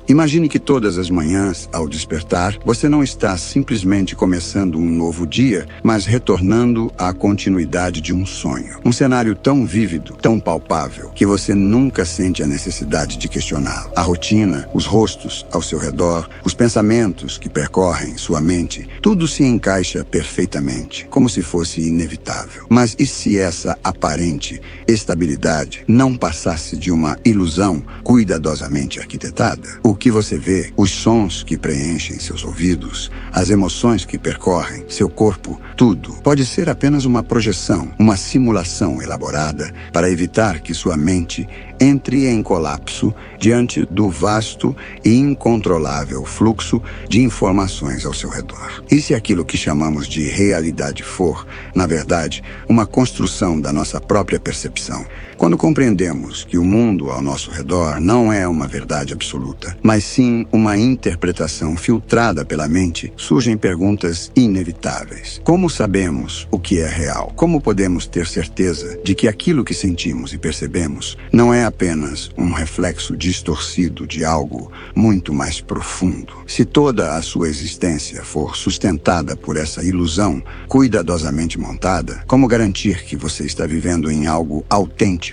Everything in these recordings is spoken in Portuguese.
Imagine que todas as manhãs, ao despertar, você não está simplesmente começando um novo dia, mas retornando à continuidade de um sonho. Um cenário tão vívido, tão palpável, que você nunca sente a necessidade de questioná-lo. A rotina, os rostos ao seu redor, os pensamentos que percorrem sua mente, tudo se encaixa perfeitamente, como se fosse inevitável. Mas e se essa aparente estabilidade não passasse de uma ilusão cuidadosamente arquitetada? O que você vê, os sons que preenchem seus ouvidos, as emoções que percorrem seu corpo, tudo pode ser apenas uma projeção, uma simulação elaborada para evitar que sua mente entre em colapso diante do vasto e incontrolável fluxo de informações ao seu redor. E se aquilo que chamamos de realidade for, na verdade, uma construção da nossa própria percepção? Quando compreendemos que o mundo ao nosso redor não é uma verdade absoluta, mas sim uma interpretação filtrada pela mente, surgem perguntas inevitáveis. Como sabemos o que é real? Como podemos ter certeza de que aquilo que sentimos e percebemos não é apenas um reflexo distorcido de algo muito mais profundo? Se toda a sua existência for sustentada por essa ilusão cuidadosamente montada, como garantir que você está vivendo em algo autêntico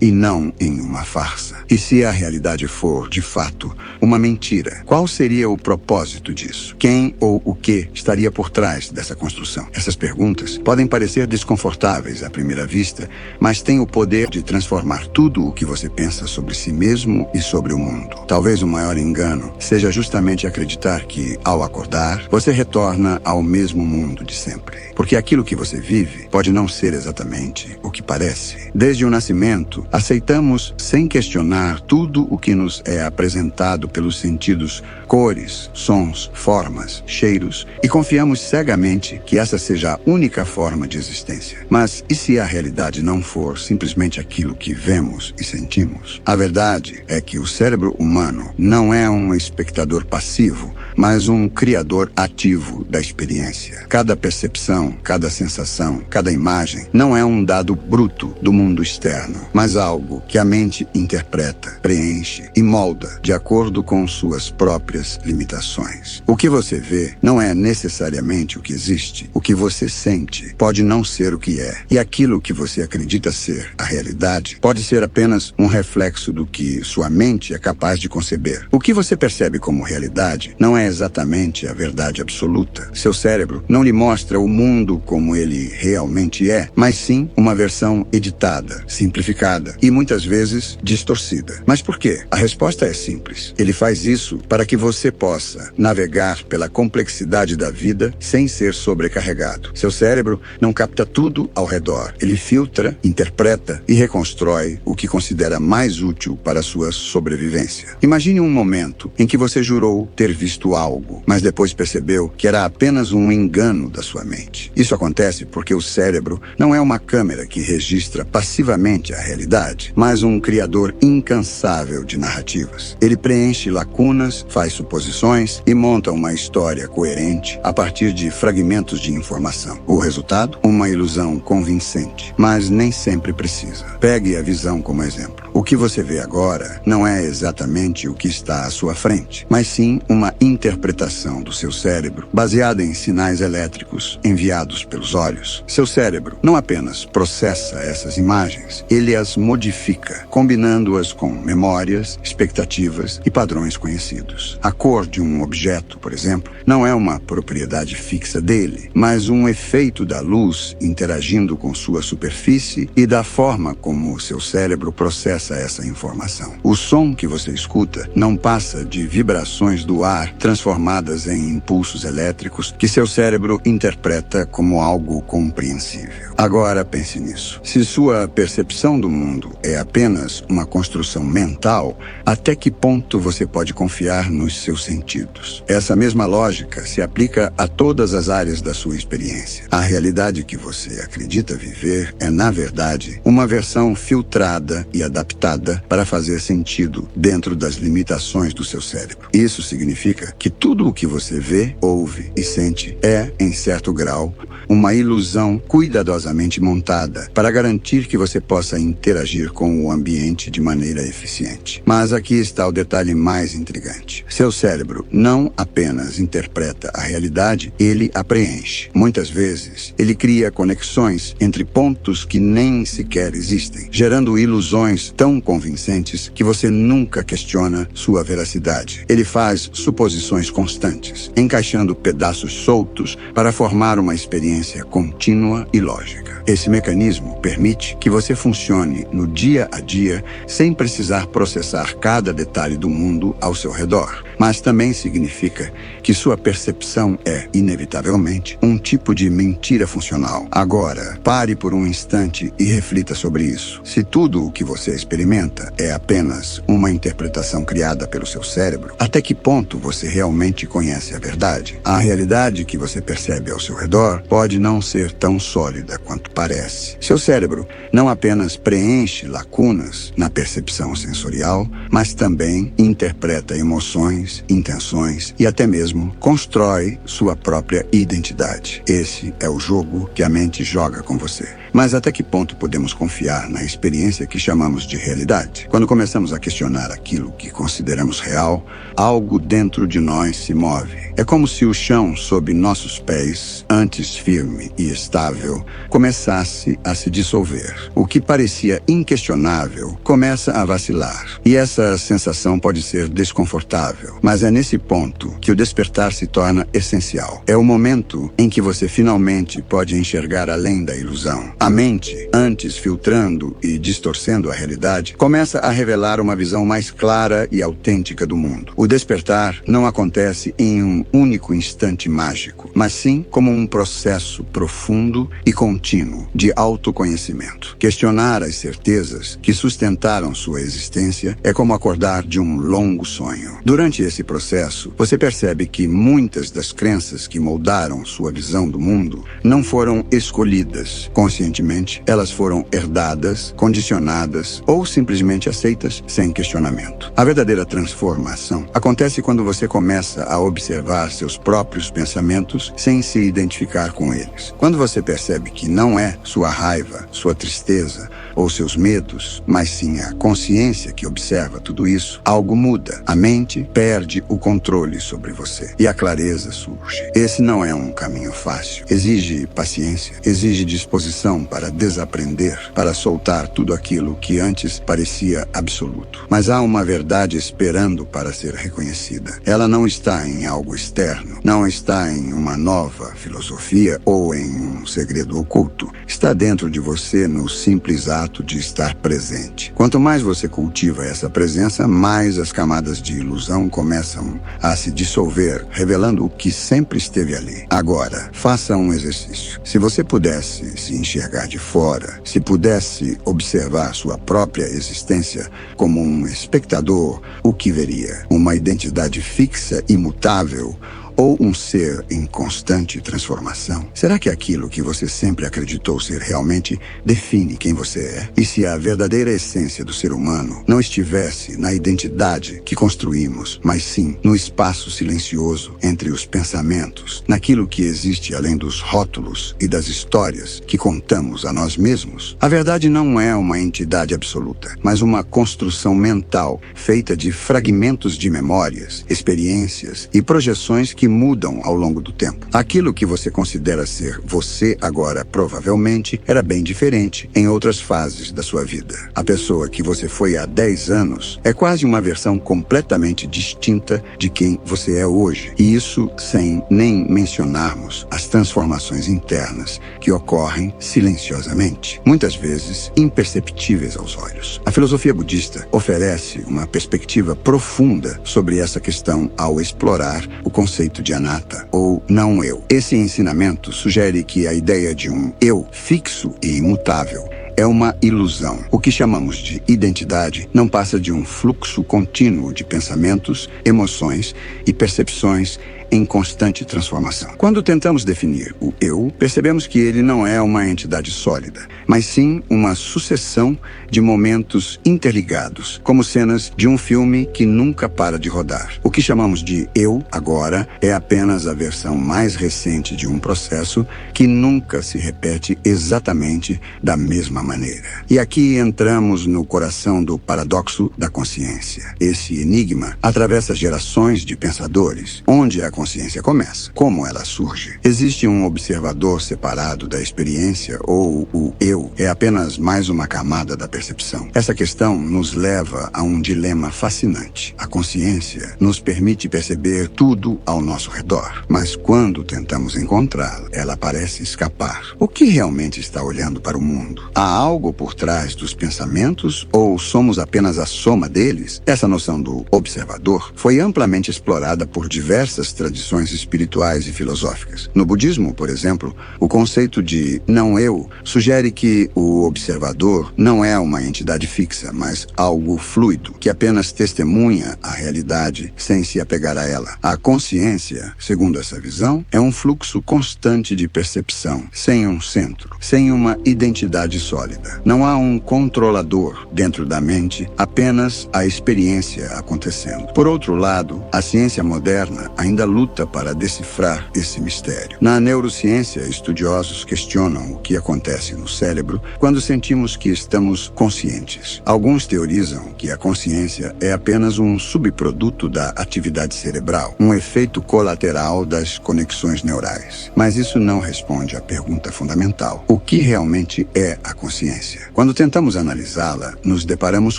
e não em uma farsa? E se a realidade for, de fato, uma mentira, qual seria o propósito disso? Quem ou o que estaria por trás dessa construção? Essas perguntas podem parecer desconfortáveis à primeira vista, mas têm o poder de transformar tudo o que você pensa sobre si mesmo e sobre o mundo. Talvez o maior engano seja justamente acreditar que, ao acordar, você retorna ao mesmo mundo de sempre. Porque aquilo que você vive pode não ser exatamente o que parece. Desde o nascimento, aceitamos sem questionar tudo o que nos é apresentado pelos sentidos, cores, sons, formas, cheiros, e confiamos cegamente que essa seja a única forma de existência. Mas e se a realidade não for simplesmente aquilo que vemos e sentimos? A verdade é que o cérebro humano não é um espectador passivo, mas um criador ativo da experiência. Cada percepção, cada sensação, cada imagem não é um dado bruto do mundo externo, mas algo que a mente interpreta, preenche e molda de acordo com suas próprias limitações. O que você vê não é necessariamente o que existe. O que você sente pode não ser o que é. E aquilo que você acredita ser a realidade pode ser apenas um reflexo do que sua mente é capaz de conceber. O que você percebe como realidade não é exatamente a verdade absoluta. Seu cérebro não lhe mostra o mundo como ele realmente é, mas sim uma versão editada, simplificada e muitas vezes distorcida. Mas por quê? A resposta é simples. Ele faz isso para que você possa navegar pela complexidade da vida sem ser sobrecarregado. Seu cérebro não capta tudo ao redor. Ele filtra, interpreta e reconstrói o que considera mais útil para a sua sobrevivência. Imagine um momento em que você jurou ter visto algo, mas depois percebeu que era apenas um engano da sua mente. Isso acontece porque o cérebro não é uma câmera que registra passivamente a realidade, mas um criador incansável de narrativas. Ele preenche lacunas, faz suposições e monta uma história coerente a partir de fragmentos de informação. O resultado? Uma ilusão convincente, mas nem sempre precisa. Pegue a visão como exemplo. O que você vê agora não é exatamente o que está à sua frente, mas sim uma interpretação do seu cérebro baseada em sinais elétricos enviados pelos olhos. Seu cérebro não apenas processa essas imagens, ele as modifica, combinando-as com memórias, expectativas e padrões conhecidos. A cor de um objeto, por exemplo, não é uma propriedade fixa dele, mas um efeito da luz interagindo com sua superfície e da forma como o seu cérebro processa essa informação. O som que você escuta não passa de vibrações do ar transformadas em impulsos elétricos que seu cérebro interpreta como algo compreensível. Agora pense nisso. Se sua percepção do mundo é apenas uma construção mental, até que ponto você pode confiar nos seus sentidos? Essa mesma lógica se aplica a todas as áreas da sua experiência. A realidade que você acredita viver é, na verdade, uma versão filtrada e adaptada adaptada para fazer sentido dentro das limitações do seu cérebro. Isso significa que tudo o que você vê, ouve e sente é, em certo grau, uma ilusão cuidadosamente montada para garantir que você possa interagir com o ambiente de maneira eficiente. Mas aqui está o detalhe mais intrigante. Seu cérebro não apenas interpreta a realidade, ele a preenche. Muitas vezes, ele cria conexões entre pontos que nem sequer existem, gerando ilusões tão convincentes que você nunca questiona sua veracidade. Ele faz suposições constantes, encaixando pedaços soltos para formar uma experiência contínua e lógica. Esse mecanismo permite que você funcione no dia a dia sem precisar processar cada detalhe do mundo ao seu redor. Mas também significa que sua percepção é, inevitavelmente, um tipo de mentira funcional. Agora, pare por um instante e reflita sobre isso. Se tudo o que você experimenta é apenas uma interpretação criada pelo seu cérebro, até que ponto você realmente conhece a verdade? A realidade que você percebe ao seu redor pode não ser tão sólida quanto parece. Seu cérebro não apenas preenche lacunas na percepção sensorial, mas também interpreta emoções, intenções e até mesmo constrói sua própria identidade. Esse é o jogo que a mente joga com você. Mas até que ponto podemos confiar na experiência que chamamos de realidade? Quando começamos a questionar aquilo que consideramos real, algo dentro de nós se move. É como se o chão sob nossos pés, antes firme e estável, começasse a se dissolver. O que parecia inquestionável começa a vacilar. E essa sensação pode ser desconfortável, mas é nesse ponto que o despertar se torna essencial. É o momento em que você finalmente pode enxergar além da ilusão. A mente, antes filtrando e distorcendo a realidade, começa a revelar uma visão mais clara e autêntica do mundo. O despertar não acontece em um único instante mágico, mas sim como um processo profundo e contínuo de autoconhecimento. Questionar as certezas que sustentaram sua existência é como acordar de um longo sonho. Durante esse processo, você percebe que muitas das crenças que moldaram sua visão do mundo não foram escolhidas conscientemente. Elas foram herdadas, condicionadas ou simplesmente aceitas sem questionamento. A verdadeira transformação acontece quando você começa a observar seus próprios pensamentos sem se identificar com eles. Quando você percebe que não é sua raiva, sua tristeza ou seus medos, mas sim a consciência que observa tudo isso, algo muda. A mente perde o controle sobre você e a clareza surge. Esse não é um caminho fácil. Exige paciência, exige disposição para desaprender, para soltar tudo aquilo que antes parecia absoluto. Mas há uma verdade esperando para ser reconhecida. Ela não está em algo externo, não está em uma nova filosofia ou em um segredo oculto. Está dentro de você no simples ato de estar presente. Quanto mais você cultiva essa presença, mais as camadas de ilusão começam a se dissolver, revelando o que sempre esteve ali. Agora, faça um exercício. Se você pudesse se enxergar de fora, se pudesse observar sua própria existência como um espectador, o que veria? Uma identidade fixa, imutável, ou um ser em constante transformação? Será que aquilo que você sempre acreditou ser realmente define quem você é? E se a verdadeira essência do ser humano não estivesse na identidade que construímos, mas sim no espaço silencioso entre os pensamentos, naquilo que existe além dos rótulos e das histórias que contamos a nós mesmos? A verdade não é uma entidade absoluta, mas uma construção mental feita de fragmentos de memórias, experiências e projeções que mudam ao longo do tempo. Aquilo que você considera ser você agora provavelmente era bem diferente em outras fases da sua vida. A pessoa que você foi há 10 anos é quase uma versão completamente distinta de quem você é hoje. E isso sem nem mencionarmos as transformações internas que ocorrem silenciosamente, muitas vezes imperceptíveis aos olhos. A filosofia budista oferece uma perspectiva profunda sobre essa questão ao explorar o conceito de anatta, ou não eu. Esse ensinamento sugere que a ideia de um eu fixo e imutável é uma ilusão. O que chamamos de identidade não passa de um fluxo contínuo de pensamentos, emoções e percepções em constante transformação. Quando tentamos definir o eu, percebemos que ele não é uma entidade sólida, mas sim uma sucessão de momentos interligados, como cenas de um filme que nunca para de rodar. O que chamamos de eu agora é apenas a versão mais recente de um processo que nunca se repete exatamente da mesma maneira. E aqui entramos no coração do paradoxo da consciência. Esse enigma atravessa gerações de pensadores. Onde a consciência começa? Como ela surge? Existe um observador separado da experiência ou o eu é apenas mais uma camada da percepção? Essa questão nos leva a um dilema fascinante. A consciência nos permite perceber tudo ao nosso redor, mas quando tentamos encontrá-la, ela parece escapar. O que realmente está olhando para o mundo? Há algo por trás dos pensamentos ou somos apenas a soma deles? Essa noção do observador foi amplamente explorada por diversas tradições espirituais e filosóficas. No budismo, por exemplo, o conceito de não-eu sugere que o observador não é uma entidade fixa, mas algo fluido, que apenas testemunha a realidade sem se apegar a ela. A consciência, segundo essa visão, é um fluxo constante de percepção, sem um centro, sem uma identidade sólida. Não há um controlador dentro da mente, apenas a experiência acontecendo. Por outro lado, a ciência moderna ainda luta para decifrar esse mistério. Na neurociência, estudiosos questionam o que acontece no cérebro quando sentimos que estamos conscientes. Alguns teorizam que a consciência é apenas um subproduto da atividade cerebral, um efeito colateral das conexões neurais. Mas isso não responde à pergunta fundamental: o que realmente é a consciência? Quando tentamos analisá-la, nos deparamos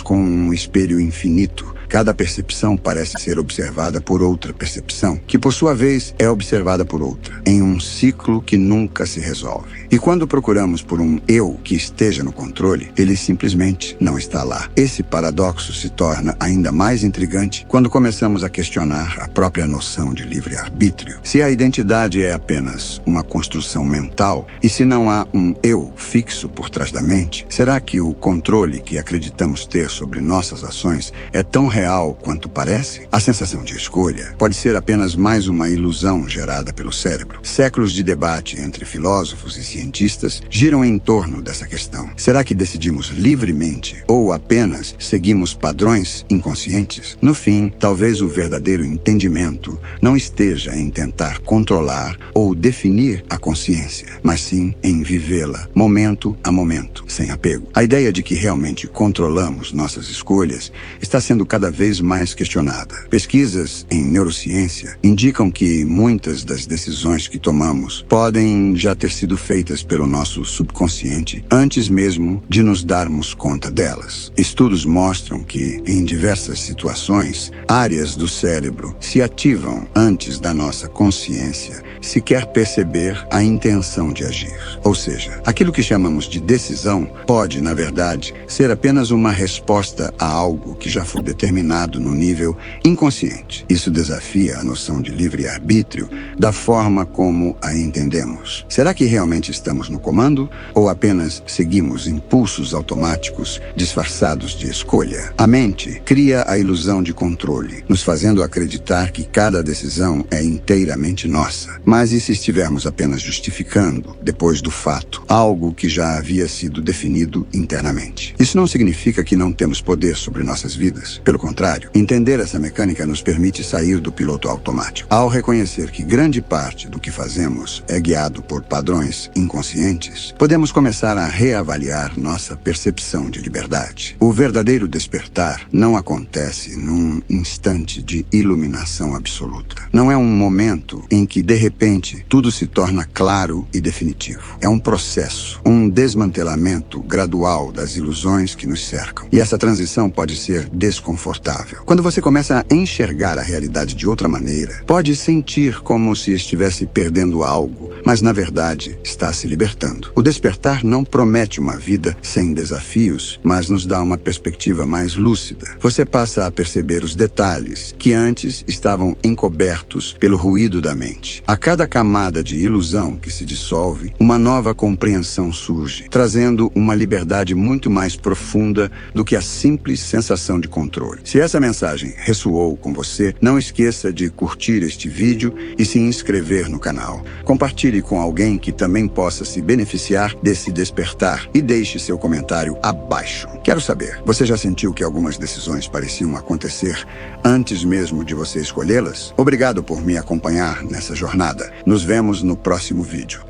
com um espelho infinito. Cada percepção parece ser observada por outra percepção, que por sua vez é observada por outra, em um ciclo que nunca se resolve. E quando procuramos por um eu que esteja no controle, ele simplesmente não está lá. Esse paradoxo se torna ainda mais intrigante quando começamos a questionar a própria noção de livre-arbítrio. Se a identidade é apenas uma construção mental, e se não há um eu fixo por trás da mente, será que o controle que acreditamos ter sobre nossas ações é tão real quanto parece? A sensação de escolha pode ser apenas mais uma ilusão gerada pelo cérebro. Séculos de debate entre filósofos e cientistas giram em torno dessa questão. Será que decidimos livremente ou apenas seguimos padrões inconscientes? No fim, talvez o verdadeiro entendimento não esteja em tentar controlar ou definir a consciência, mas sim em vivê-la, momento a momento, sem apego. A ideia de que realmente controlamos nossas escolhas está sendo cada vez mais questionada. Pesquisas em neurociência indicam que muitas das decisões que tomamos podem já ter sido feitas pelo nosso subconsciente antes mesmo de nos darmos conta delas. Estudos mostram que, em diversas situações, áreas do cérebro se ativam antes da nossa consciência sequer perceber a intenção de agir. Ou seja, aquilo que chamamos de decisão pode, na verdade, ser apenas uma resposta a algo que já foi determinado no nível inconsciente. Isso desafia a noção de livre-arbítrio da forma como a entendemos. Será que realmente estamos no comando ou apenas seguimos impulsos automáticos disfarçados de escolha? A mente cria a ilusão de controle, nos fazendo acreditar que cada decisão é inteiramente nossa. Mas e se estivermos apenas justificando, depois do fato, algo que já havia sido definido internamente? Isso não significa que não temos poder sobre nossas vidas. Pelo contrário, entender essa mecânica nos permite sair do piloto automático. Ao reconhecer que grande parte do que fazemos é guiado por padrões inconscientes, podemos começar a reavaliar nossa percepção de liberdade. O verdadeiro despertar não acontece num instante de iluminação absoluta. Não é um momento em que, de repente, tudo se torna claro e definitivo. É um processo, um desmantelamento gradual das ilusões que nos cercam. E essa transição pode ser desconfortável. confortável. Quando você começa a enxergar a realidade de outra maneira, pode sentir como se estivesse perdendo algo, mas na verdade está se libertando. O despertar não promete uma vida sem desafios, mas nos dá uma perspectiva mais lúcida. Você passa a perceber os detalhes que antes estavam encobertos pelo ruído da mente. A cada camada de ilusão que se dissolve, uma nova compreensão surge, trazendo uma liberdade muito mais profunda do que a simples sensação de controle. Se essa mensagem ressoou com você, não esqueça de curtir este vídeo e se inscrever no canal. Compartilhe com alguém que também possa se beneficiar desse despertar e deixe seu comentário abaixo. Quero saber, você já sentiu que algumas decisões pareciam acontecer antes mesmo de você escolhê-las? Obrigado por me acompanhar nessa jornada. Nos vemos no próximo vídeo.